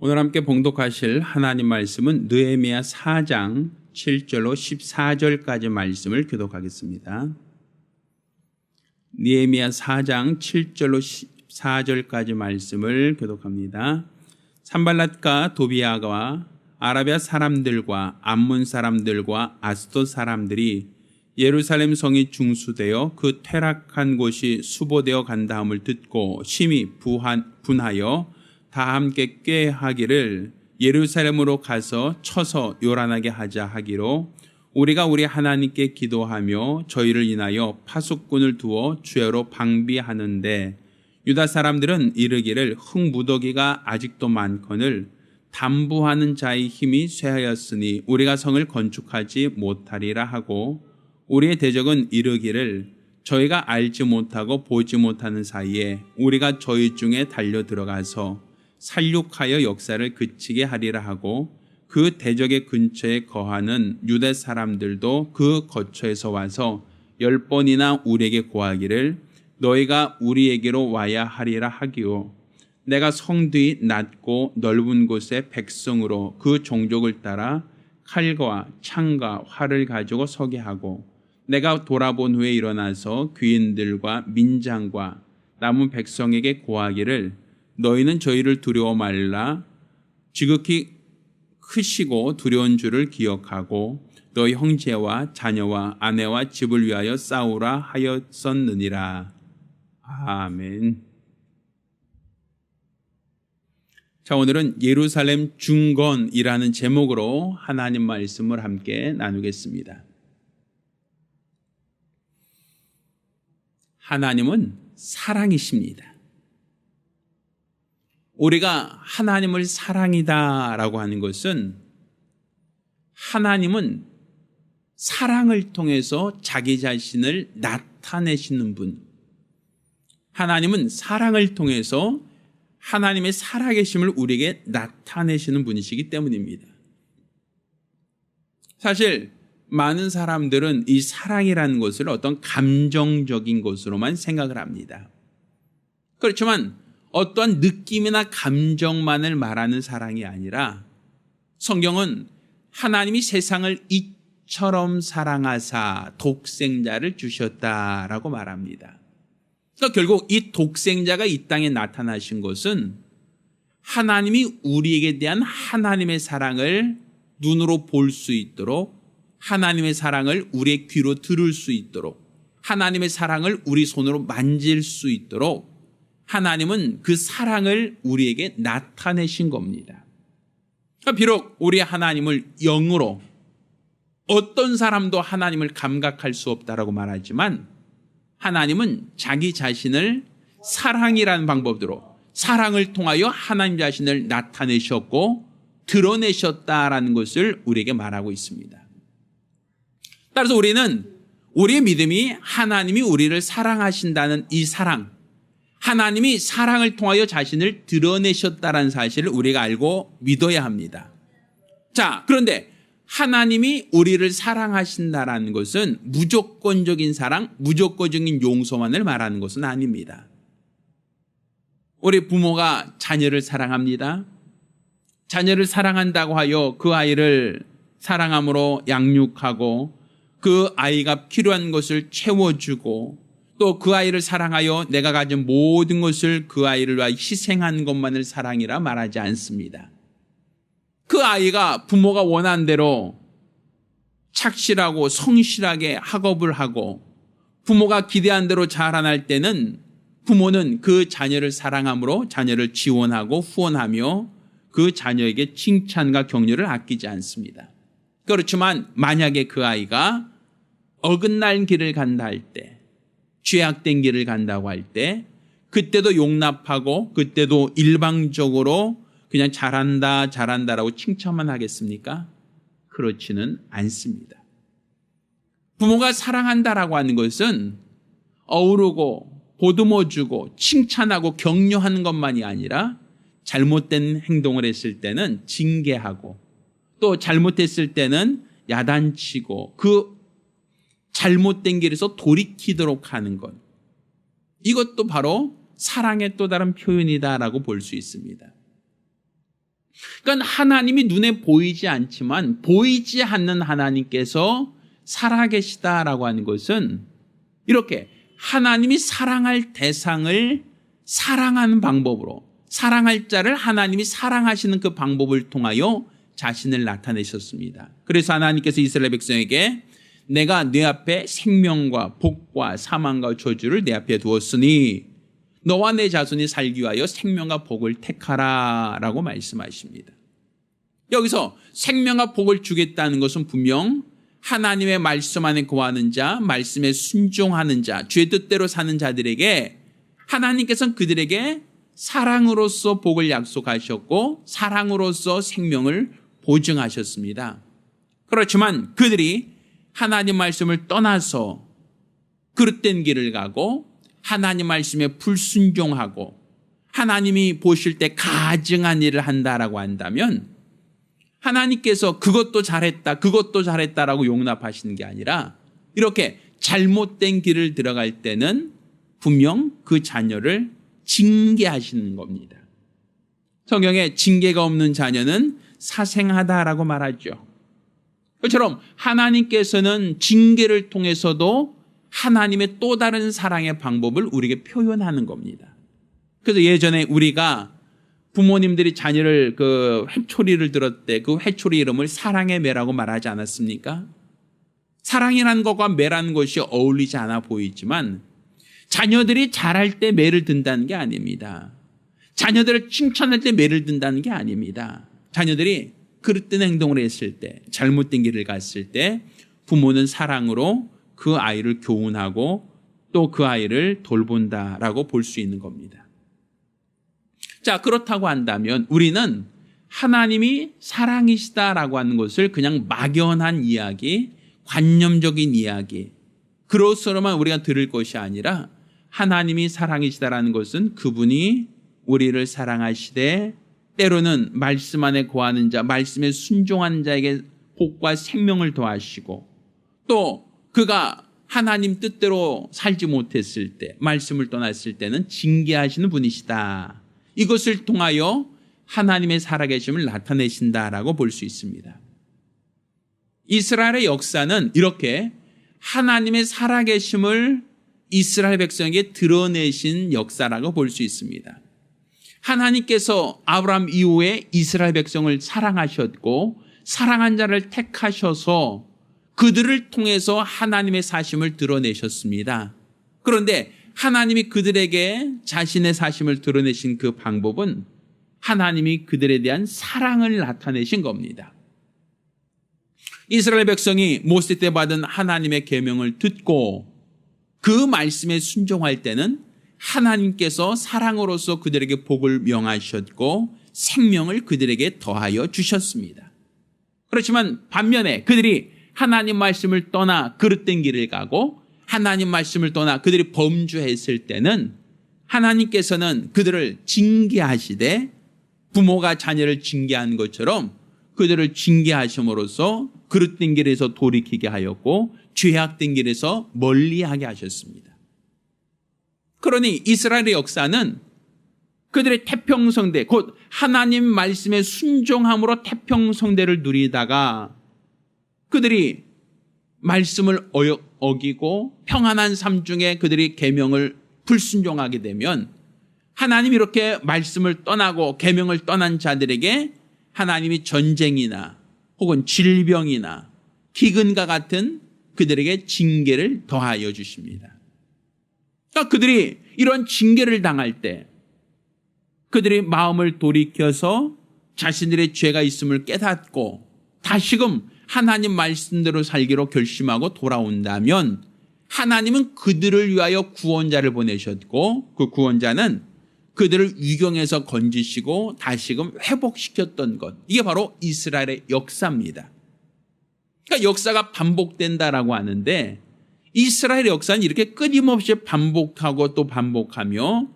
오늘 함께 봉독하실 하나님 말씀은 느헤미야 4장 7절로 14절까지 말씀을 교독하겠습니다. 느헤미야 4장 7절로 14절까지 말씀을 교독합니다. 산발랏과 도비아가 아라비아 사람들과 암몬 사람들과 아스돗 사람들이 예루살렘 성이 중수되어 그 퇴락한 곳이 수보되어 간다함을 듣고 심히 분하여 다 함께 꾀하기를 예루살렘으로 가서 쳐서 요란하게 하자 하기로 우리가 우리 하나님께 기도하며 저희를 인하여 파수꾼을 두어 주야로 방비하는데 유다 사람들은 이르기를 흙무더기가 아직도 많거늘 담부하는 자의 힘이 쇠하였으니 우리가 성을 건축하지 못하리라 하고 우리의 대적은 이르기를 저희가 알지 못하고 보지 못하는 사이에 우리가 저희 중에 달려 들어가서 살육하여 역사를 그치게 하리라 하고 그 대적의 근처에 거하는 유대 사람들도 그 거처에서 와서 10번이나 우리에게 고하기를 너희가 우리에게로 와야 하리라 하기요 내가 성 뒤 낮고 넓은 곳에 백성으로 그 종족을 따라 칼과 창과 활을 가지고 서게 하고 내가 돌아본 후에 일어나서 귀인들과 민장과 남은 백성에게 고하기를 너희는 저희를 두려워 말라 지극히 크시고 두려운 줄을 기억하고 너희 형제와 자녀와 아내와 집을 위하여 싸우라 하였었느니라. 아멘. 자, 오늘은 예루살렘 중건이라는 제목으로 하나님 말씀을 함께 나누겠습니다. 하나님은 사랑이십니다. 우리가 하나님을 사랑이다라고 하는 것은 하나님은 사랑을 통해서 자기 자신을 나타내시는 분, 하나님은 사랑을 통해서 하나님의 살아계심을 우리에게 나타내시는 분이시기 때문입니다. 사실 많은 사람들은 이 사랑이라는 것을 어떤 감정적인 것으로만 생각을 합니다. 그렇지만 어떠한 느낌이나 감정만을 말하는 사랑이 아니라 성경은 하나님이 세상을 이처럼 사랑하사 독생자를 주셨다라고 말합니다. 그러니까 결국 이 독생자가 이 땅에 나타나신 것은 하나님이 우리에게 대한 하나님의 사랑을 눈으로 볼 수 있도록 하나님의 사랑을 우리의 귀로 들을 수 있도록 하나님의 사랑을 우리 손으로 만질 수 있도록 하나님은 그 사랑을 우리에게 나타내신 겁니다. 비록 우리 하나님을 영으로 어떤 사람도 하나님을 감각할 수 없다라고 말하지만 하나님은 자기 자신을 사랑이라는 방법으로 사랑을 통하여 하나님 자신을 나타내셨고 드러내셨다라는 것을 우리에게 말하고 있습니다. 따라서 우리는 우리의 믿음이 하나님이 우리를 사랑하신다는 이 사랑, 하나님이 사랑을 통하여 자신을 드러내셨다는 사실을 우리가 알고 믿어야 합니다. 자, 그런데 하나님이 우리를 사랑하신다는 것은 무조건적인 사랑, 무조건적인 용서만을 말하는 것은 아닙니다. 우리 부모가 자녀를 사랑합니다. 자녀를 사랑한다고 하여 그 아이를 사랑함으로 양육하고 그 아이가 필요한 것을 채워주고 또 그 아이를 사랑하여 내가 가진 모든 것을 그 아이를 위하여 희생한 것만을 사랑이라 말하지 않습니다. 그 아이가 부모가 원한 대로 착실하고 성실하게 학업을 하고 부모가 기대한 대로 자라날 때는 부모는 그 자녀를 사랑함으로 자녀를 지원하고 후원하며 그 자녀에게 칭찬과 격려를 아끼지 않습니다. 그렇지만 만약에 그 아이가 어긋날 길을 간다 할 때, 죄악된 길을 간다고 할 때 그때도 용납하고 그때도 일방적으로 그냥 잘한다라고 칭찬만 하겠습니까? 그렇지는 않습니다. 부모가 사랑한다라고 하는 것은 어우르고 보듬어주고 칭찬하고 격려하는 것만이 아니라 잘못된 행동을 했을 때는 징계하고 또 잘못했을 때는 야단치고 그 잘못된 길에서 돌이키도록 하는 것, 이것도 바로 사랑의 또 다른 표현이다라고 볼 수 있습니다. 그러니까 하나님이 눈에 보이지 않지만 보이지 않는 하나님께서 살아계시다라고 하는 것은 이렇게 하나님이 사랑할 대상을 사랑하는 방법으로, 사랑할 자를 하나님이 사랑하시는 그 방법을 통하여 자신을 나타내셨습니다. 그래서 하나님께서 이스라엘 백성에게 내가 네 앞에 생명과 복과 사망과 저주를 내 앞에 두었으니 너와 내 자손이 살기 위하여 생명과 복을 택하라 라고 말씀하십니다. 여기서 생명과 복을 주겠다는 것은 분명 하나님의 말씀 안에 거하는 자, 말씀에 순종하는 자, 주의 뜻대로 사는 자들에게 하나님께서는 그들에게 사랑으로서 복을 약속하셨고 사랑으로서 생명을 보증하셨습니다. 그렇지만 그들이 하나님 말씀을 떠나서 그릇된 길을 가고 하나님 말씀에 불순종하고 하나님이 보실 때 가증한 일을 한다라고 한다면 하나님께서 그것도 잘했다라고 용납하시는 게 아니라 이렇게 잘못된 길을 들어갈 때는 분명 그 자녀를 징계하시는 겁니다. 성경에 징계가 없는 자녀는 사생하다라고 말하죠. 그처럼 하나님께서는 징계를 통해서도 하나님의 또 다른 사랑의 방법을 우리에게 표현하는 겁니다. 그래서 예전에 우리가 부모님들이 자녀를 그 회초리를 들었을 때 그 회초리 이름을 사랑의 매라고 말하지 않았습니까? 사랑이라는 것과 매라는 것이 어울리지 않아 보이지만 자녀들이 잘할 때 매를 든다는 게 아닙니다. 자녀들을 칭찬할 때 매를 든다는 게 아닙니다. 자녀들이 그릇된 행동을 했을 때, 잘못된 길을 갔을 때 부모는 사랑으로 그 아이를 교훈하고 또 그 아이를 돌본다라고 볼 수 있는 겁니다. 자, 그렇다고 한다면 우리는 하나님이 사랑이시다라고 하는 것을 그냥 막연한 이야기, 관념적인 이야기, 그것으로만 우리가 들을 것이 아니라 하나님이 사랑이시다라는 것은 그분이 우리를 사랑하시되 때로는 말씀 안에 거하는 자, 말씀에 순종한 자에게 복과 생명을 더하시고 또 그가 하나님 뜻대로 살지 못했을 때, 말씀을 떠났을 때는 징계하시는 분이시다. 이것을 통하여 하나님의 살아계심을 나타내신다라고 볼 수 있습니다. 이스라엘의 역사는 이렇게 하나님의 살아계심을 이스라엘 백성에게 드러내신 역사라고 볼 수 있습니다. 하나님께서 아브라함 이후에 이스라엘 백성을 사랑하셨고 사랑한 자를 택하셔서 그들을 통해서 하나님의 사심을 드러내셨습니다. 그런데 하나님이 그들에게 자신의 사심을 드러내신 그 방법은 하나님이 그들에 대한 사랑을 나타내신 겁니다. 이스라엘 백성이 모세 때 받은 하나님의 계명을 듣고 그 말씀에 순종할 때는 하나님께서 사랑으로서 그들에게 복을 명하셨고 생명을 그들에게 더하여 주셨습니다. 그렇지만 반면에 그들이 하나님 말씀을 떠나 그릇된 길을 가고 하나님 말씀을 떠나 그들이 범죄했을 때는 하나님께서는 그들을 징계하시되 부모가 자녀를 징계한 것처럼 그들을 징계하심으로써 그릇된 길에서 돌이키게 하였고 죄악된 길에서 멀리하게 하셨습니다. 그러니 이스라엘의 역사는 그들의 태평성대, 곧 하나님 말씀에 순종함으로 태평성대를 누리다가 그들이 말씀을 어기고 평안한 삶 중에 그들이 계명을 불순종하게 되면 하나님이 이렇게 말씀을 떠나고 계명을 떠난 자들에게 하나님이 전쟁이나 혹은 질병이나 기근과 같은 그들에게 징계를 더하여 주십니다. 그러니까 그들이 이런 징계를 당할 때 그들이 마음을 돌이켜서 자신들의 죄가 있음을 깨닫고 다시금 하나님 말씀대로 살기로 결심하고 돌아온다면 하나님은 그들을 위하여 구원자를 보내셨고 그 구원자는 그들을 위경에서 건지시고 다시금 회복시켰던 것, 이게 바로 이스라엘의 역사입니다. 그러니까 역사가 반복된다라고 하는데 이스라엘의 역사는 이렇게 끊임없이 반복하고 또 반복하며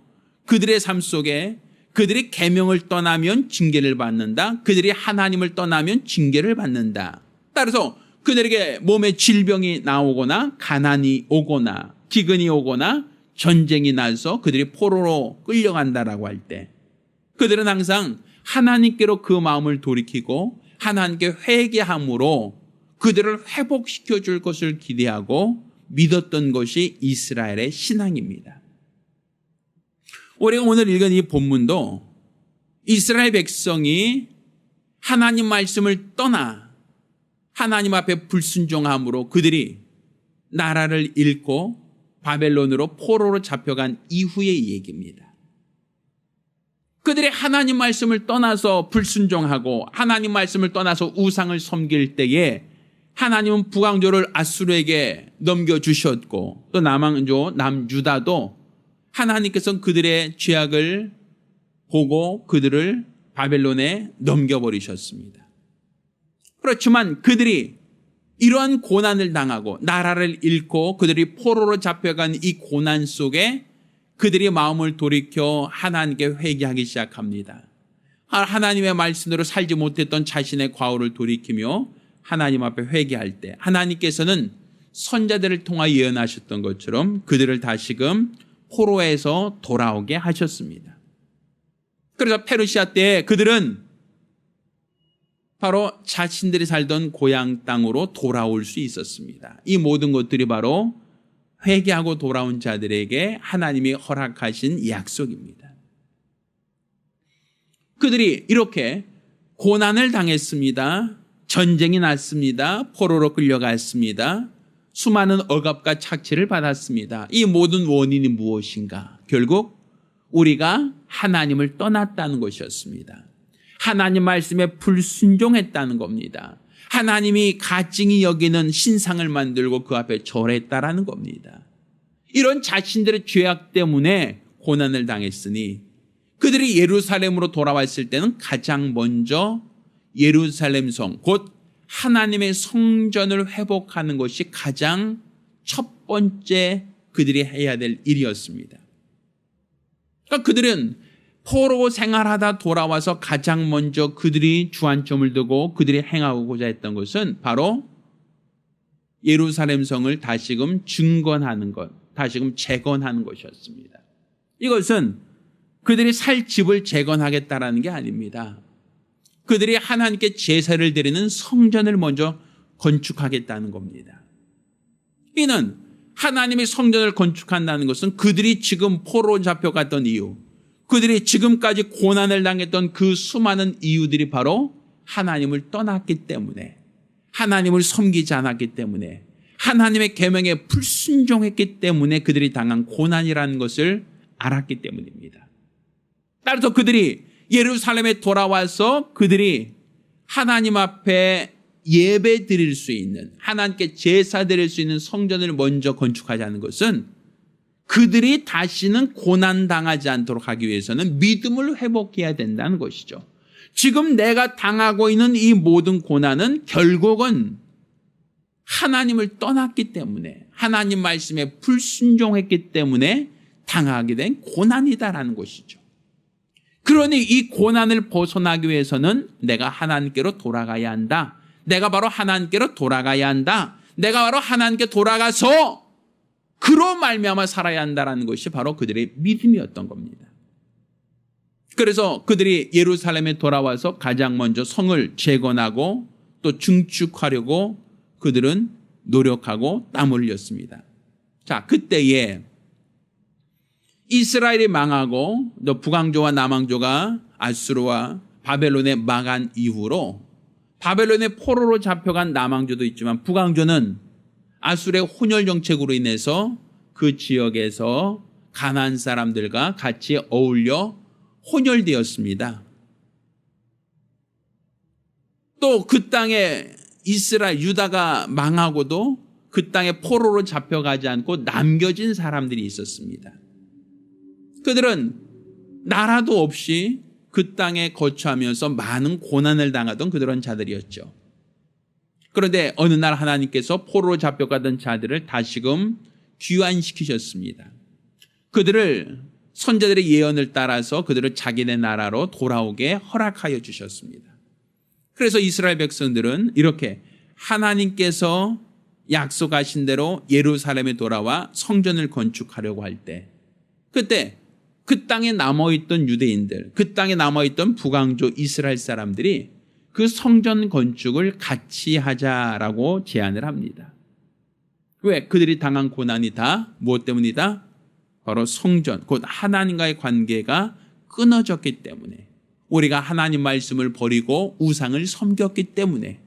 그들의 삶 속에 그들이 계명을 떠나면 징계를 받는다. 그들이 하나님을 떠나면 징계를 받는다. 따라서 그들에게 몸에 질병이 나오거나 가난이 오거나 기근이 오거나 전쟁이 나서 그들이 포로로 끌려간다라고 할 때 그들은 항상 하나님께로 그 마음을 돌이키고 하나님께 회개함으로 그들을 회복시켜 줄 것을 기대하고 믿었던 것이 이스라엘의 신앙입니다. 우리가 오늘 읽은 이 본문도 이스라엘 백성이 하나님 말씀을 떠나 하나님 앞에 불순종함으로 그들이 나라를 잃고 바벨론으로 포로로 잡혀간 이후의 얘기입니다. 그들이 하나님 말씀을 떠나서 불순종하고 하나님 말씀을 떠나서 우상을 섬길 때에 하나님은 북왕조를 아수르에게 넘겨주셨고 또 남왕조 남유다도 하나님께서는 그들의 죄악을 보고 그들을 바벨론에 넘겨버리셨습니다. 그렇지만 그들이 이러한 고난을 당하고 나라를 잃고 그들이 포로로 잡혀간 이 고난 속에 그들이 마음을 돌이켜 하나님께 회개하기 시작합니다. 하나님의 말씀대로 살지 못했던 자신의 과오를 돌이키며 하나님 앞에 회개할 때 하나님께서는 선자들을 통하여 예언하셨던 것처럼 그들을 다시금 포로에서 돌아오게 하셨습니다. 그래서 페르시아 때 그들은 바로 자신들이 살던 고향 땅으로 돌아올 수 있었습니다. 이 모든 것들이 바로 회개하고 돌아온 자들에게 하나님이 허락하신 약속입니다. 그들이 이렇게 고난을 당했습니다. 전쟁이 났습니다. 포로로 끌려갔습니다. 수많은 억압과 착취를 받았습니다. 이 모든 원인이 무엇인가? 결국 우리가 하나님을 떠났다는 것이었습니다. 하나님 말씀에 불순종했다는 겁니다. 하나님이 가증히 여기는 신상을 만들고 그 앞에 절했다라는 겁니다. 이런 자신들의 죄악 때문에 고난을 당했으니 그들이 예루살렘으로 돌아왔을 때는 가장 먼저 예루살렘 성, 곧 하나님의 성전을 회복하는 것이 가장 첫 번째 그들이 해야 될 일이었습니다. 그러니까 그들은 포로 생활하다 돌아와서 가장 먼저 그들이 주안점을 두고 그들이 행하고자 했던 것은 바로 예루살렘 성을 다시금 증건하는 것, 다시금 재건하는 것이었습니다. 이것은 그들이 살 집을 재건하겠다라는 게 아닙니다. 그들이 하나님께 제사를 드리는 성전을 먼저 건축하겠다는 겁니다. 이는 하나님의 성전을 건축한다는 것은 그들이 지금 포로로 잡혀갔던 이유, 그들이 지금까지 고난을 당했던 그 수많은 이유들이 바로 하나님을 떠났기 때문에, 하나님을 섬기지 않았기 때문에, 하나님의 계명에 불순종했기 때문에 그들이 당한 고난이라는 것을 알았기 때문입니다. 따라서 그들이 예루살렘에 돌아와서 그들이 하나님 앞에 예배 드릴 수 있는, 하나님께 제사 드릴 수 있는 성전을 먼저 건축하자는 것은 그들이 다시는 고난당하지 않도록 하기 위해서는 믿음을 회복해야 된다는 것이죠. 지금 내가 당하고 있는 이 모든 고난은 결국은 하나님을 떠났기 때문에, 하나님 말씀에 불순종했기 때문에 당하게 된 고난이다라는 것이죠. 그러니 이 고난을 벗어나기 위해서는 내가 하나님께로 돌아가야 한다. 내가 바로 하나님께로 돌아가야 한다. 내가 바로 하나님께 돌아가서 그로 말미암아 살아야 한다라는 것이 바로 그들의 믿음이었던 겁니다. 그래서 그들이 예루살렘에 돌아와서 가장 먼저 성을 재건하고 또 증축하려고 그들은 노력하고 땀 흘렸습니다. 자, 그때에 이스라엘이 망하고 또 북왕조와 남왕조가 아수르와 바벨론에 망한 이후로 바벨론의 포로로 잡혀간 남왕조도 있지만 북왕조는 아수르의 혼혈 정책으로 인해서 그 지역에서 가나안 사람들과 같이 어울려 혼혈되었습니다. 또 그 땅에 이스라엘, 유다가 망하고도 그 땅에 포로로 잡혀가지 않고 남겨진 사람들이 있었습니다. 그들은 나라도 없이 그 땅에 거처하면서 많은 고난을 당하던 그런 자들이었죠. 그런데 어느 날 하나님께서 포로로 잡혀가던 자들을 다시금 귀환시키셨습니다. 그들을 선자들의 예언을 따라서 그들을 자기네 나라로 돌아오게 허락하여 주셨습니다. 그래서 이스라엘 백성들은 이렇게 하나님께서 약속하신 대로 예루살렘에 돌아와 성전을 건축하려고 할 때, 그때 그 땅에 남아있던 유대인들, 그 땅에 남아있던 북왕조 이스라엘 사람들이 그 성전 건축을 같이 하자라고 제안을 합니다. 왜? 그들이 당한 고난이 다 무엇 때문이다? 바로 성전, 곧 하나님과의 관계가 끊어졌기 때문에, 우리가 하나님 말씀을 버리고 우상을 섬겼기 때문에,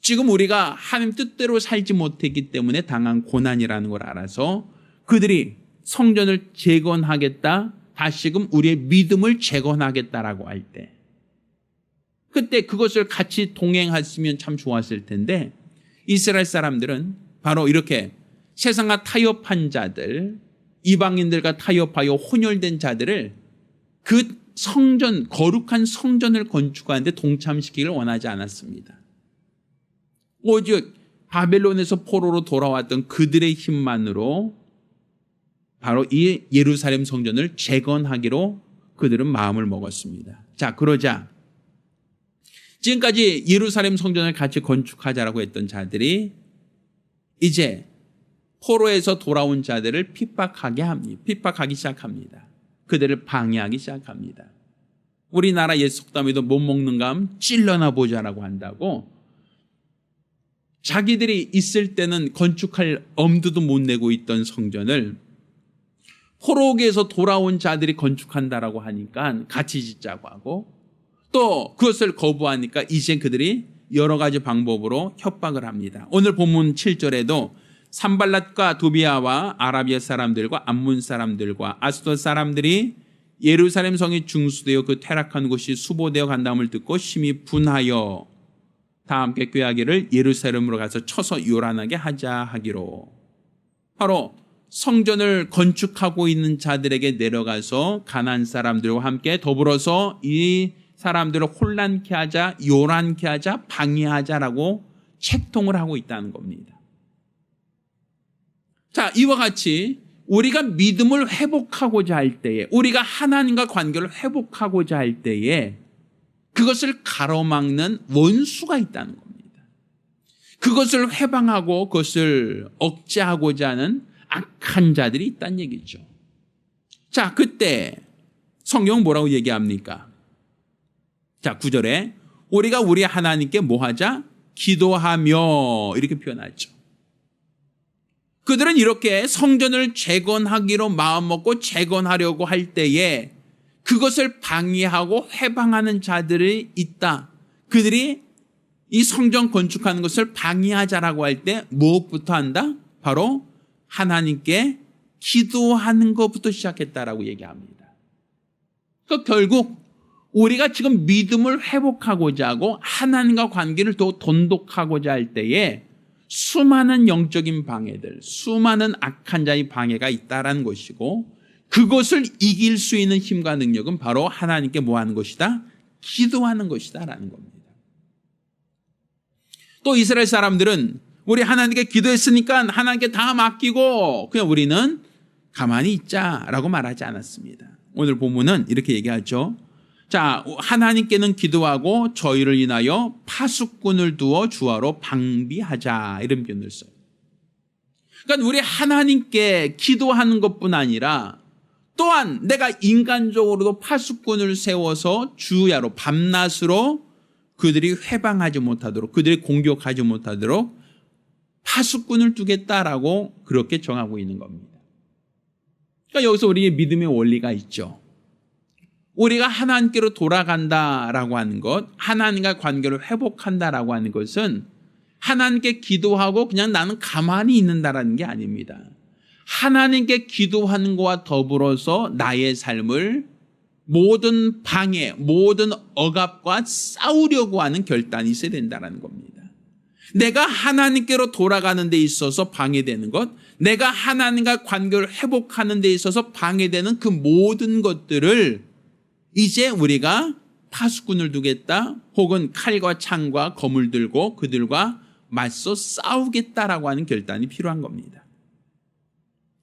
지금 우리가 하나님 뜻대로 살지 못했기 때문에 당한 고난이라는 걸 알아서 그들이 성전을 재건하겠다, 다시금 우리의 믿음을 재건하겠다라고 할 때, 그때 그것을 같이 동행했으면 참 좋았을 텐데, 이스라엘 사람들은 바로 이렇게 세상과 타협한 자들, 이방인들과 타협하여 혼혈된 자들을 그 성전, 거룩한 성전을 건축하는데 동참시키기를 원하지 않았습니다. 오직 바벨론에서 포로로 돌아왔던 그들의 힘만으로 바로 이 예루살렘 성전을 재건하기로 그들은 마음을 먹었습니다. 자, 그러자 지금까지 예루살렘 성전을 같이 건축하자라고 했던 자들이 이제 포로에서 돌아온 자들을 핍박하기 시작합니다. 그들을 방해하기 시작합니다. 우리나라 옛 속담에도 못 먹는 감 찔러나 보자라고 한다고, 자기들이 있을 때는 건축할 엄두도 못 내고 있던 성전을 포로기에서 돌아온 자들이 건축한다라고 하니까 같이 짓자고 하고, 또 그것을 거부하니까 이제 그들이 여러 가지 방법으로 협박을 합니다. 오늘 본문 7절에도 산발랏과 도비아와 아라비아 사람들과 암몬 사람들과 아스돗 사람들이 예루살렘 성이 중수되어 그 퇴락한 곳이 수보되어 간다음을 듣고 심히 분하여 다 함께 꾀하기를 예루살렘으로 가서 쳐서 요란하게 하자 하기로, 바로 성전을 건축하고 있는 자들에게 내려가서 가나안 사람들과 함께 더불어서 이 사람들을 혼란케 하자, 요란케 하자, 방해하자라고 책통을 하고 있다는 겁니다. 자, 이와 같이 우리가 믿음을 회복하고자 할 때에, 우리가 하나님과 관계를 회복하고자 할 때에 그것을 가로막는 원수가 있다는 겁니다. 그것을 회방하고 그것을 억제하고자 하는 악한 자들이 있다는 얘기죠. 자, 그때 성경은 뭐라고 얘기합니까? 자, 9절에 우리가 우리 하나님께 뭐 하자? 기도하며, 이렇게 표현하죠. 그들은 이렇게 성전을 재건하기로 마음먹고 재건하려고 할 때에 그것을 방해하고 회방하는 자들이 있다. 그들이 이 성전 건축하는 것을 방해하자라고 할 때 무엇부터 한다? 바로 하나님께 기도하는 것부터 시작했다라고 얘기합니다. 그러니까 결국 우리가 지금 믿음을 회복하고자 하고 하나님과 관계를 더 돈독하고자 할 때에 수많은 영적인 방해들, 수많은 악한 자의 방해가 있다라는 것이고, 그것을 이길 수 있는 힘과 능력은 바로 하나님께 뭐 하는 것이다? 기도하는 것이다라는 겁니다. 또 이스라엘 사람들은 우리 하나님께 기도했으니까 하나님께 다 맡기고 그냥 우리는 가만히 있자라고 말하지 않았습니다. 오늘 본문은 이렇게 얘기하죠. 자, 하나님께는 기도하고 저희를 인하여 파수꾼을 두어 주하로 방비하자, 이런 표현을 써요. 그러니까 우리 하나님께 기도하는 것뿐 아니라 또한 내가 인간적으로도 파수꾼을 세워서 주야로, 밤낮으로 그들이 회방하지 못하도록, 그들이 공격하지 못하도록 파수꾼을 두겠다라고 그렇게 정하고 있는 겁니다. 그러니까 여기서 우리의 믿음의 원리가 있죠. 우리가 하나님께로 돌아간다라고 하는 것, 하나님과 관계를 회복한다라고 하는 것은 하나님께 기도하고 그냥 나는 가만히 있는다라는 게 아닙니다. 하나님께 기도하는 것과 더불어서 나의 삶을 모든 방해, 모든 억압과 싸우려고 하는 결단이 있어야 된다는 겁니다. 내가 하나님께로 돌아가는 데 있어서 방해되는 것, 내가 하나님과 관계를 회복하는 데 있어서 방해되는 그 모든 것들을 이제 우리가 파수꾼을 두겠다, 혹은 칼과 창과 검을 들고 그들과 맞서 싸우겠다라고 하는 결단이 필요한 겁니다.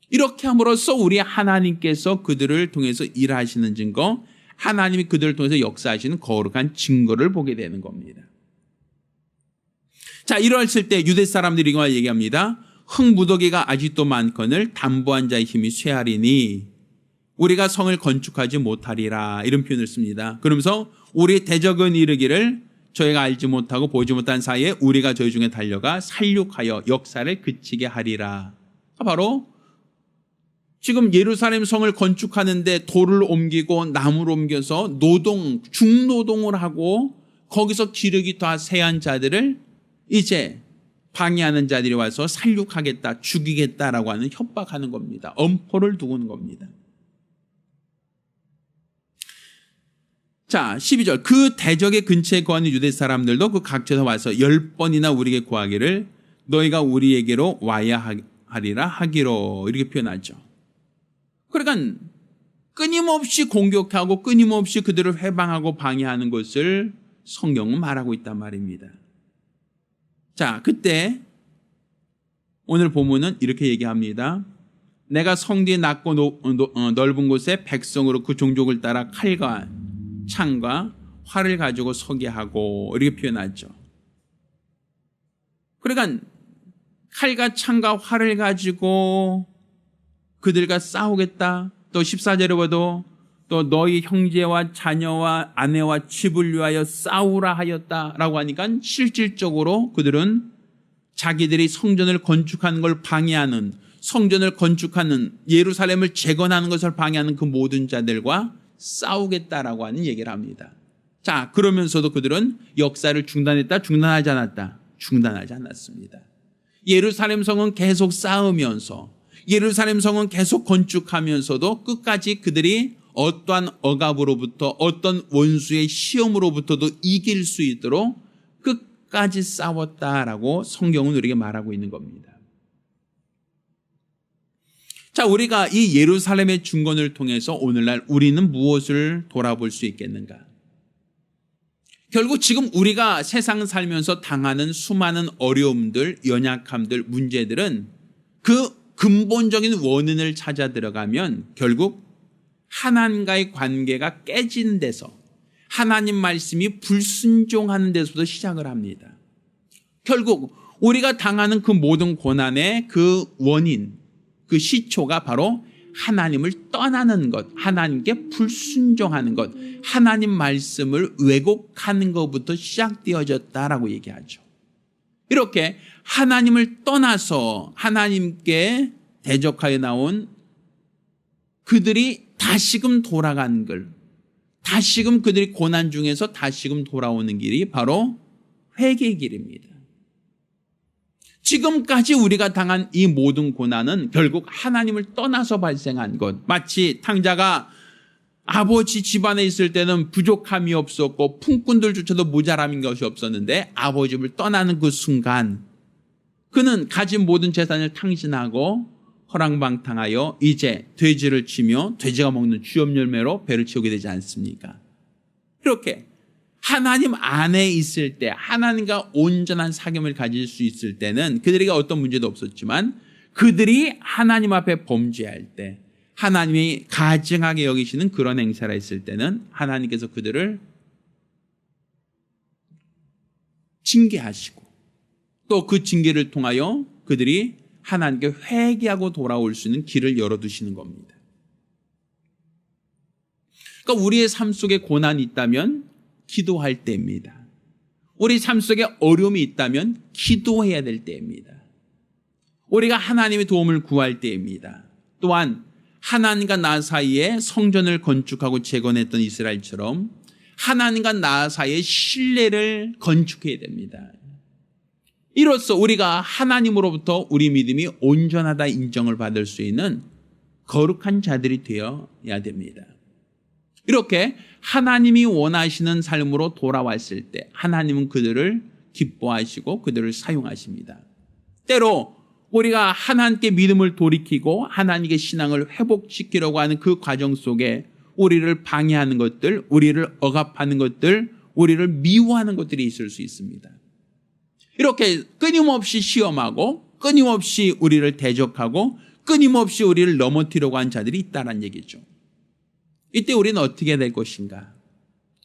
이렇게 함으로써 우리 하나님께서 그들을 통해서 일하시는 증거, 하나님이 그들을 통해서 역사하시는 거룩한 증거를 보게 되는 겁니다. 자, 이러했을 때 유대 사람들이 이걸 얘기합니다. 흙무더기가 아직도 많거늘 담보한 자의 힘이 쇠하리니, 우리가 성을 건축하지 못하리라 이런 표현을 씁니다. 그러면서 우리 대적은 이르기를 저희가 알지 못하고 보지 못한 사이에 우리가 저희 중에 달려가 살육하여 역사를 그치게 하리라. 바로 지금 예루살렘 성을 건축하는데 돌을 옮기고 나무를 옮겨서 중노동을 하고 거기서 기르기 다 세한 자들을 이제 방해하는 자들이 와서 살육하겠다, 죽이겠다라고 하는 협박하는 겁니다. 엄포를 두고는 겁니다. 자, 12절. 그 대적의 근처에 거하는 유대 사람들도 그 각처에서 와서 10번이나 우리에게 구하기를 너희가 우리에게로 와야 하리라 하기로 이렇게 표현하죠. 그러니까 끊임없이 공격하고 끊임없이 그들을 회방하고 방해하는 것을 성경은 말하고 있단 말입니다. 자, 그때 오늘 본문은 이렇게 얘기합니다. 내가 성뒤에 낮고 넓은 곳에 백성으로 그 종족을 따라 칼과 창과 활을 가지고 서게 하고 이렇게 표현하죠. 그러니까 칼과 창과 활을 가지고 그들과 싸우겠다. 또 14절에 봐도 또 너희 형제와 자녀와 아내와 집을 위하여 싸우라 하였다라고 하니까 실질적으로 그들은 자기들이 성전을 건축하는 걸 방해하는, 성전을 건축하는, 예루살렘을 재건하는 것을 방해하는 그 모든 자들과 싸우겠다라고 하는 얘기를 합니다. 자, 그러면서도 그들은 역사를 중단했다, 중단하지 않았다? 중단하지 않았습니다. 예루살렘 성은 계속 쌓으면서, 예루살렘 성은 계속 건축하면서도 끝까지 그들이 어떠한 억압으로부터, 어떤 원수의 시험으로부터도 이길 수 있도록 끝까지 싸웠다라고 성경은 우리에게 말하고 있는 겁니다. 자, 우리가 이 예루살렘의 중건을 통해서 오늘날 우리는 무엇을 돌아볼 수 있겠는가? 결국 지금 우리가 세상 살면서 당하는 수많은 어려움들, 연약함들, 문제들은 그 근본적인 원인을 찾아 들어가면 결국 하나님과의 관계가 깨진 데서, 하나님 말씀이 불순종하는 데서부터 시작을 합니다. 결국 우리가 당하는 그 모든 고난의 그 원인, 그 시초가 바로 하나님을 떠나는 것, 하나님께 불순종하는 것, 하나님 말씀을 왜곡하는 것부터 시작되어졌다라고 얘기하죠. 이렇게 하나님을 떠나서 하나님께 대적하여 나온 그들이 다시금 돌아간 걸, 다시금 그들이 고난 중에서 다시금 돌아오는 길이 바로 회개의 길입니다. 지금까지 우리가 당한 이 모든 고난은 결국 하나님을 떠나서 발생한 것. 마치 탕자가 아버지 집안에 있을 때는 부족함이 없었고 품꾼들조차도 모자람인 것이 없었는데 아버지를 떠나는 그 순간 그는 가진 모든 재산을 탕진하고 허랑방탕하여 이제 돼지를 치며 돼지가 먹는 쥐염 열매로 배를 채우게 되지 않습니까? 이렇게 하나님 안에 있을 때, 하나님과 온전한 사귐을 가질 수 있을 때는 그들에게 어떤 문제도 없었지만 그들이 하나님 앞에 범죄할 때, 하나님이 가증하게 여기시는 그런 행사를 했을 때는 하나님께서 그들을 징계하시고 또 그 징계를 통하여 그들이 하나님께 회개하고 돌아올 수 있는 길을 열어두시는 겁니다. 그러니까 우리의 삶 속에 고난이 있다면 기도할 때입니다. 우리 삶 속에 어려움이 있다면 기도해야 될 때입니다. 우리가 하나님의 도움을 구할 때입니다. 또한 하나님과 나 사이에 성전을 건축하고 재건했던 이스라엘처럼 하나님과 나 사이에 신뢰를 건축해야 됩니다. 이로써 우리가 하나님으로부터 우리 믿음이 온전하다 인정을 받을 수 있는 거룩한 자들이 되어야 됩니다. 이렇게 하나님이 원하시는 삶으로 돌아왔을 때 하나님은 그들을 기뻐하시고 그들을 사용하십니다. 때로 우리가 하나님께 믿음을 돌이키고 하나님께 신앙을 회복시키려고 하는 그 과정 속에 우리를 방해하는 것들, 우리를 억압하는 것들, 우리를 미워하는 것들이 있을 수 있습니다. 이렇게 끊임없이 시험하고 끊임없이 우리를 대적하고 끊임없이 우리를 넘어뜨리려고 하는 자들이 있다는 얘기죠. 이때 우리는 어떻게 될 것인가?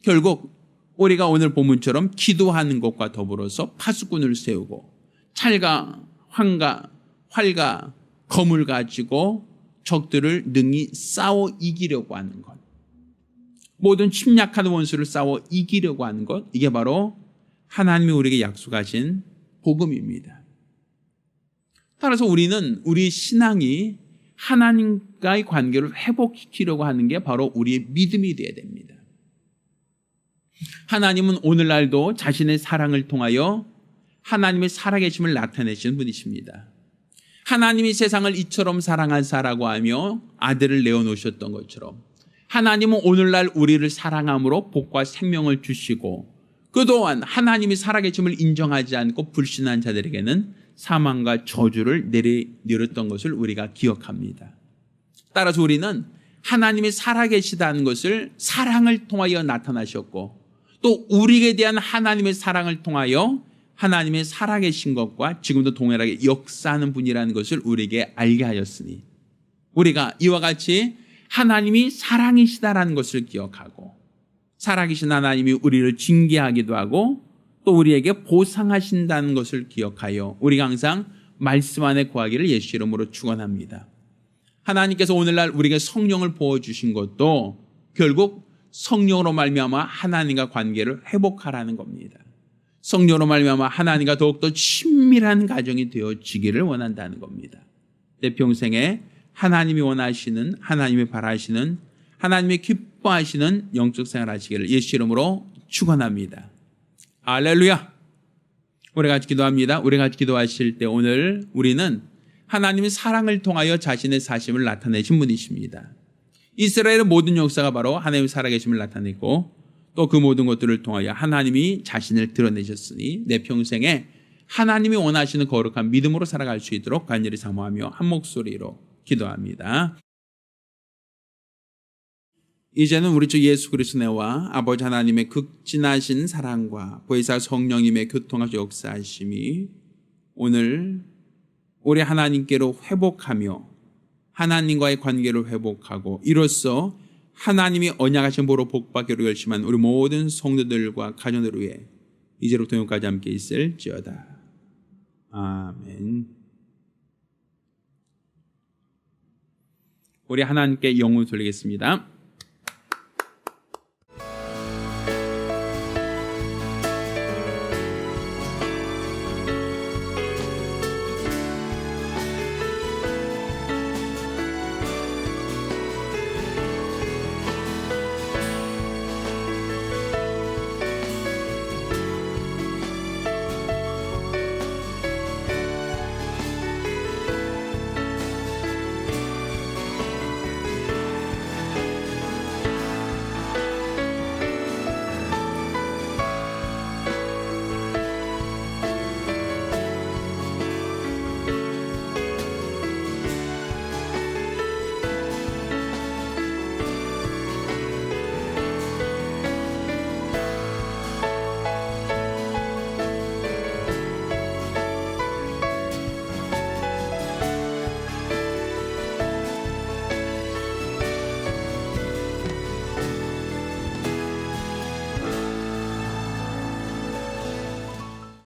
결국 우리가 오늘 본문처럼 기도하는 것과 더불어서 파수꾼을 세우고 찰과 활과 검을 가지고 적들을 능히 싸워 이기려고 하는 것, 모든 침략하는 원수를 싸워 이기려고 하는 것, 이게 바로 하나님이 우리에게 약속하신 복음입니다. 따라서 우리는 우리 신앙이 하나님과의 관계를 회복시키려고 하는 게 바로 우리의 믿음이 되어야 됩니다. 하나님은 오늘날도 자신의 사랑을 통하여 하나님의 살아계심을 나타내시는 분이십니다. 하나님이 세상을 이처럼 사랑하사라고 하며 아들을 내어놓으셨던 것처럼 하나님은 오늘날 우리를 사랑함으로 복과 생명을 주시고, 그동안 하나님이 살아계심을 인정하지 않고 불신한 자들에게는 사망과 저주를 내렸던 것을 우리가 기억합니다. 따라서 우리는 하나님이 살아계시다는 것을 사랑을 통하여 나타나셨고, 또 우리에 대한 하나님의 사랑을 통하여 하나님의 살아계신 것과 지금도 동일하게 역사하는 분이라는 것을 우리에게 알게 하였으니, 우리가 이와 같이 하나님이 사랑이시다라는 것을 기억하고, 살아계신 하나님이 우리를 징계하기도 하고 또 우리에게 보상하신다는 것을 기억하여 우리가 항상 말씀 안에 거하기를 예수 이름으로 축원합니다. 하나님께서 오늘날 우리에게 성령을 부어주신 것도 결국 성령으로 말미암아 하나님과 관계를 회복하라는 겁니다. 성령으로 말미암아 하나님과 더욱더 친밀한 가정이 되어지기를 원한다는 겁니다. 내 평생에 하나님이 원하시는, 하나님이 바라시는, 하나님이 기뻐하시는 영적 생활 하시기를 예수 이름으로 축원합니다. 할렐루야. 우리가 같이 기도합니다. 우리가 같이 기도하실 때 오늘 우리는 하나님의 사랑을 통하여 자신의 사심을 나타내신 분이십니다. 이스라엘의 모든 역사가 바로 하나님의 살아계심을 나타내고 또 그 모든 것들을 통하여 하나님이 자신을 드러내셨으니 내 평생에 하나님이 원하시는 거룩한 믿음으로 살아갈 수 있도록 간절히 사모하며 한 목소리로 기도합니다. 이제는 우리 주 예수 그리스도와 아버지 하나님의 극진하신 사랑과 보혜사 성령님의 교통하시 역사하심이 오늘 우리 하나님께로 회복하며 하나님과의 관계를 회복하고 이로써 하나님이 언약하신 보로 복받기로 결심한 우리 모든 성도들과 가정들 위해 이제로부터 영까지 함께 있을지어다. 아멘. 우리 하나님께 영을 돌리겠습니다.